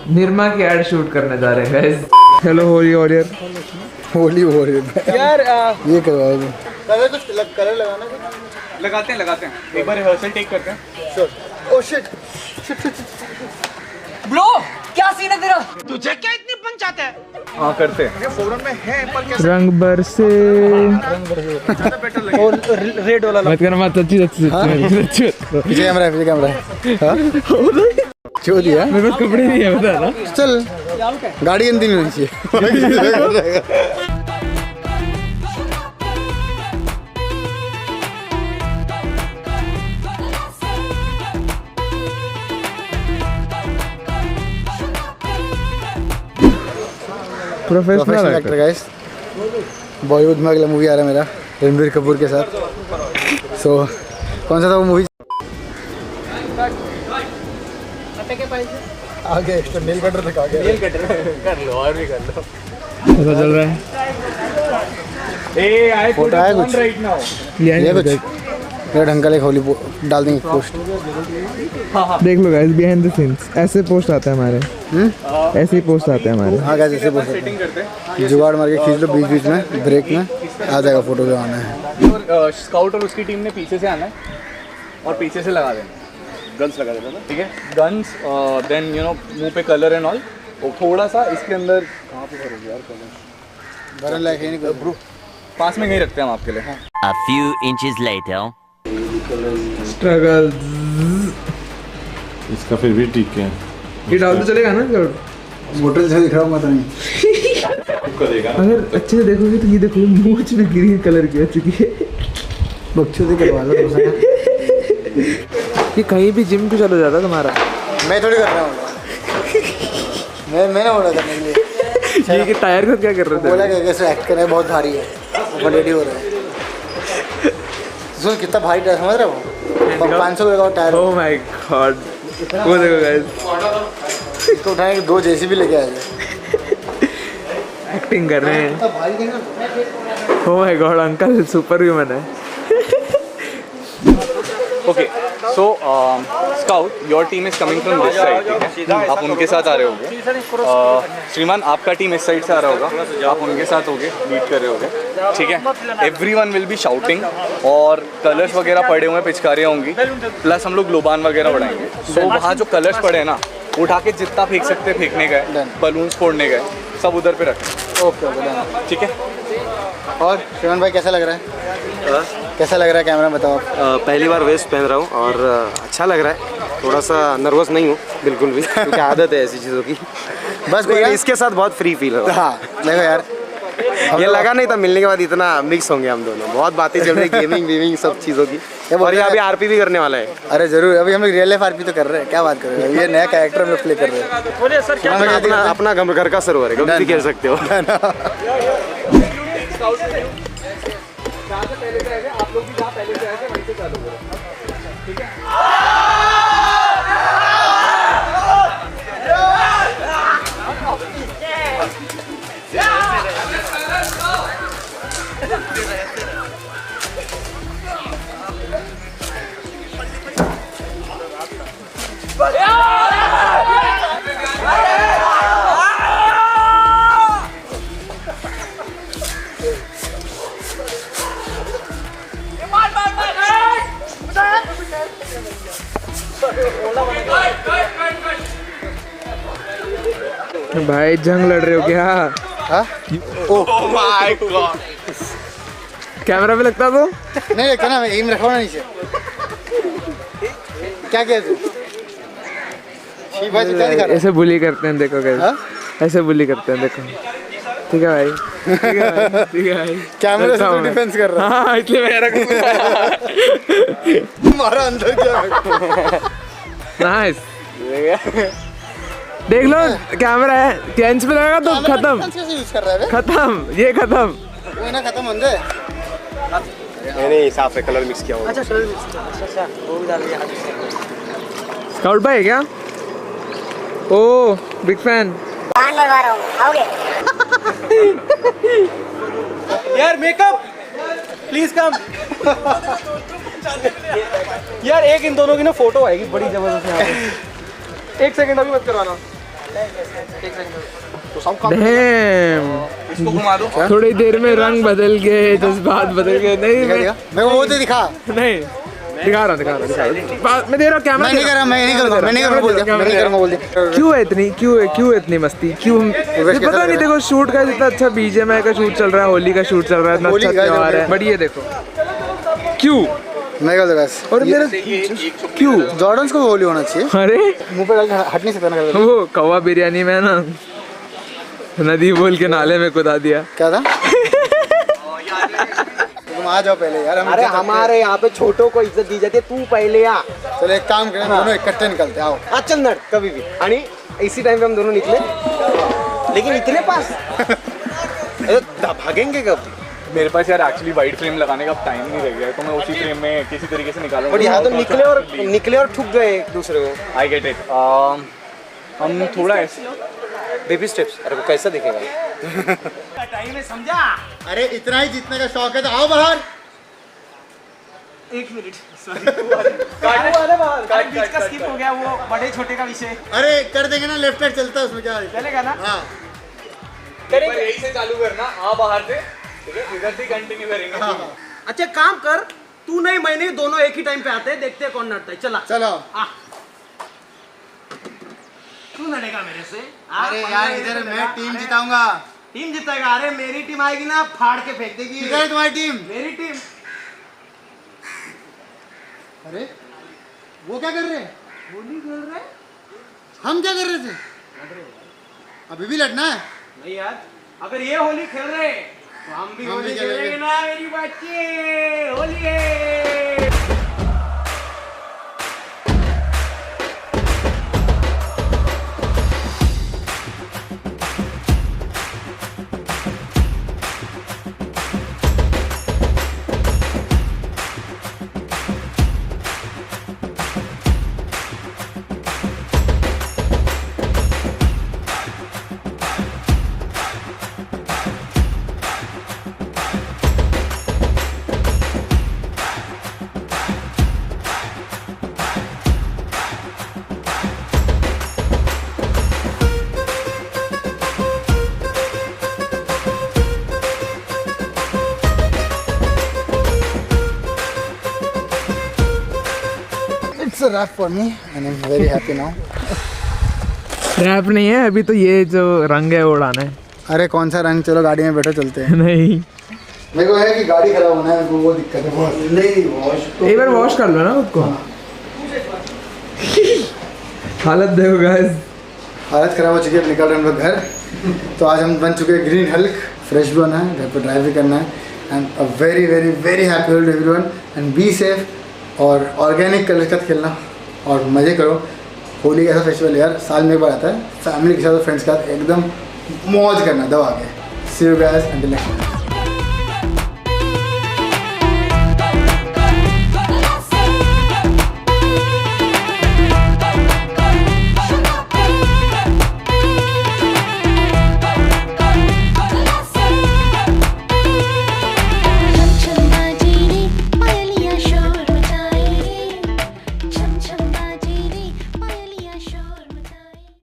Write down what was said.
निर्मा की ad shoot करने जा रहे हैं guys. Hello Holi warrior. Holi warrior यार ये करवाओगे? कलर कुछ कलर लगाना कुछ लगाते हैं एक बार रिहर्सल टेक करते हैं। श्योर। ओह शिट ब्रो क्या सीन है तेरा? तुझे क्या इतनी पंचायत है? हाँ करते हैं। ये फोरन में है पर कैसे रंग बरसे ज्यादा बेटर लगेगा। रेड वाला मत करना मत अच्छी पीछे कैमरा है, पीछे कैमरा है। हाँ चो दिया मेरे पास कपड़े नहीं है बता ना। चल गाड़ी गंदी नहीं होनी चाहिए। Professional actor guys. बॉलीवुड में अगला मूवी आ रहा है मेरा रणबीर कपूर के साथ। सो कौन सा था वो मूवी? आगे एक्स्ट्रा नेल कटर तक आ गया। नेल कटर कर लो और भी कर लो। पता चल रहा है ए आई फोटो आया कुछ राइट नाउ। ये कुछ मेरा ढंग का एक होली डाल देंगे पोस्ट। देख लो गाइस बिहाइंड द सीन्स ऐसे पोस्ट आते हैं हमारे। ऐसे ही पोस्ट आते हैं हमारे। हाँ गाइस ऐसे पोस्ट सेटिंग करते हैं। जुगाड़ मार के खींच लो बीच बीच में ब्रेक में आ जाएगा फोटो जो आना है। और स्काउट और उसकी टीम ने पीछे से आना है और पीछे से लगा देना। गन्स लगा देना ठीक है। गन्स देन यू नो मुंह पे कलर एंड ऑल। और थोड़ा सा इसके अंदर कहाँ पे भरोगे यार कलर? भरन लायक है नहीं ब्रो। पास में कहीं रखते हैं हम आपके लिए। A few inches later. Struggle इसका फिर भी ठीक है। ये डाल तो चलेगा ना जरूर। मोटर से दिख रहा हूँ पता नहीं। अगर अच्छे से देखोगे तो ये देखो मूंछ में ग्रीन कलर की हो चुकी है। बच्चों से करवा लो। ये कहीं भी जिम को चला जाता तुम्हारा। मैं थोड़ी कर रहा हूँ। मैंने बोला करने के लिए। ये कि टायर को क्या कर रहे थे? बोला कि कैसे एक्ट करना है बहुत भारी है। वो रेडी हो रहा है। सुन कितना भारी टायर समझ रहे हो? 500 का टायर। ओह माय गॉड वो देखो गाइस इसको उठाने के 2 जेसीबी लेके आए थे। एक्टिंग कर रहे हैं। Oh my god uncle super human है। Okay so scout your team is coming from this side ठीक है। आप उनके साथ आ रहे होगे। श्रीमान आपका टीम इस साइड से आ रहा होगा। आप उनके साथ होगे लीड कर रहे होगे ठीक है। एवरीवन विल बी शाउटिंग और कलर्स वगैरह पड़े हुए हैं पिचकारियाँ होंगी प्लस हम लोग ग्लोबान वगैरह बढ़ाएंगे। सो वहाँ जो कलर्स पड़े हैं ना उठा के जितना फेंक सकते हैं फेंकने का है। बलून्स फोड़ने का है सब उधर पे रखें। ओके ठीक है। और श्रीमान भाई कैसा लग रहा है? कैसा लग रहा है कैमरा बताओ आप? पहली बार वेस्ट पहन रहा हूँ और अच्छा लग रहा है। थोड़ा सा नर्वस नहीं हूँ बिल्कुल भी क्योंकि आदत है ऐसी चीज़ों की। बस इसके साथ बहुत फ्री फील हो रहा है। हाँ देखो यार ये लगा नहीं था मिलने के बाद इतना मिक्स होंगे हम दोनों। बहुत बातें चल रही गेमिंग वेमिंग सब चीज़ों की। और ये अभी आरपी भी करने वाला है। अरे जरूर अभी हम लोग रियल लाइफ आरपी तो कर रहे हैं। क्या बात कर रहे हैं? ये नया कैरेक्टर हम लोग प्ले कर रहे हैं। अपना घर का सर्वर है कभी भी खेल सकते हो। पहले से आएगा आप लोग भी जहाँ पहले से आए थे वहीं से चालू करो ठीक है। भाई जंग लड़ रहे हो क्या? ओह माय गॉड कैमरा पे लगता तो नहीं लगता ना। मैं एम रखा ना नीचे। क्या किया तू? ठीक भाई तू क्या दिखा रहा है? ऐसे बुली करते हैं देखो गाइस। ऐसे बुली करते हैं देखो। ठीक है भाई ठीक है भाई ठीक है भाई। कैमरे से तो डिफेंस कर रहा है। हाँ इसलिए मैं रखा तुम्हारा अंदर क्या है? नाइस देख लो कैमरा है कैंच पे लगा तो खत्म यूज कर रहा है खत्म ये खत्म। वो ना खत्म होने दे। नहीं साफ है कलर मिक्स किया हुआ। अच्छा कलर अच्छा वो भी डाल दिया। स्काउट भाई है क्या? ओ बिग फैन। कान लगवा रहा हूँ आओगे? यार मेकअप प्लीज कम। यार एक इन दोनों की ना फोटो आएगी बड़ी जबरदस्त यहाँ पे। एक सेकंड अभी मत करवाना। Damn. इसको घुमा दो। थोड़ी देर में रंग बदल गए, जज्बात बदल गए। नहीं मैं वो तो दिखा। नहीं दिखा रहा मैं दे रहा हूँ कैमरा। मैं नहीं कर रहा, मैं नहीं करूँगा, मैं नहीं करूँगा बोल दिया, मैं नहीं करूँगा बोल दिया। क्यों है इतनी क्यों इतनी मस्ती क्यों? ये पता नहीं, देखो शूट का जितना अच्छा BGMI का शूट चल रहा है, होली का शूट चल रहा है, इतना अच्छा त्योहार है, बट ये देखो क्यों। मैं कर बस। और मेरा क्यों जॉर्डन्स को होली होना चाहिए। अरे मुंह पे डाल के हट नहीं सकता ना। वो कौवा बिरयानी में ना नदी बोल के नाले में कुदा दिया। क्या था? तुम आ जाओ पहले यार। अरे हमारे यहाँ पे छोटों को इज्जत दी जाती है, तू पहले आ। चलो एक काम करें, दोनों इकट्ठे निकलते आओ। चल नट कभी भी आणि इसी टाइम पे हम दोनों निकले, लेकिन इतने पास अरे भागेंगे कब? मेरे पास यार एक्चुअली वाइड फ्रेम लगाने का टाइम नहीं रह गया है, तो मैं उसी फ्रेम में किसी तरीके से निकालूंगा। बट यहाँ तो निकले और ठुक गए एक दूसरे को। I get it. हम थोड़ा ऐसे बेबी स्टेप्स। अरे वो कैसा दिखेगा? टाइम है समझा। अरे इतना ही जीतने का शौक है तो आओ बाहर। एक मिनट बीच का स्किप हो गया, वो बड़े छोटे का विषय अरे कर देंगे ना, लेफ्ट राइट चलता है उसमें, क्या चलेगा ना? हाँ यही से चालू करना। आ बाहर से, ठीक है, इधर से कंटिन्यू करेंगे। अच्छा काम कर, तू नहीं मैं नहीं, दोनों एक ही टाइम पे आते हैं, देखते हैं कौन नड़ता है। चला चलो। तू लड़ेगा मेरे से? अरे यार इधर मैं टीम जिताऊंगा। टीम जीतेगा? अरे मेरी टीम आएगी ना, फाड़ के फेंक देगी। किधर है तुम्हारी टीम? मेरी टीम। अरे वो क्या कर रहे हैं? होली खेल रहे? हम क्या कर रहे थे? अभी भी लड़ना है? नहीं यार, अगर ये होली खेल रहे तो हम भी होली खेलेंगे ना मेरी बच्ची। होली है। It's a wrap for me and I'm very happy now. रैप नहीं है अभी तो, ये जो रंग है वो उड़ाना है। अरे कौन सा रंग? चलो गाड़ी में बैठो चलते हैं। नहीं मेरे को है कि गाड़ी खराब होना है, मेरे को वो दिक्कत है बहुत। नहीं वॉश तो एक बार वॉश कर लो ना खुद को। हालत देखो गाइस, हालत खराब हो चुकी है। निकल रहे हैं हम लोग घर। तो आज हम बन चुके हैं ग्रीन हल्क। फ्रेश भी होना है, घर पर ड्राइव भी करना है। And a very very very happy Holi everyone and be safe. और ऑर्गेनिक कलर के साथ खेलना और मज़े करो। होली का ऐसा फेस्टिवल यार साल में एक बार आता है, फैमिली के साथ और फ्रेंड्स के साथ एकदम मौज करना दबा के। See you guys until next time.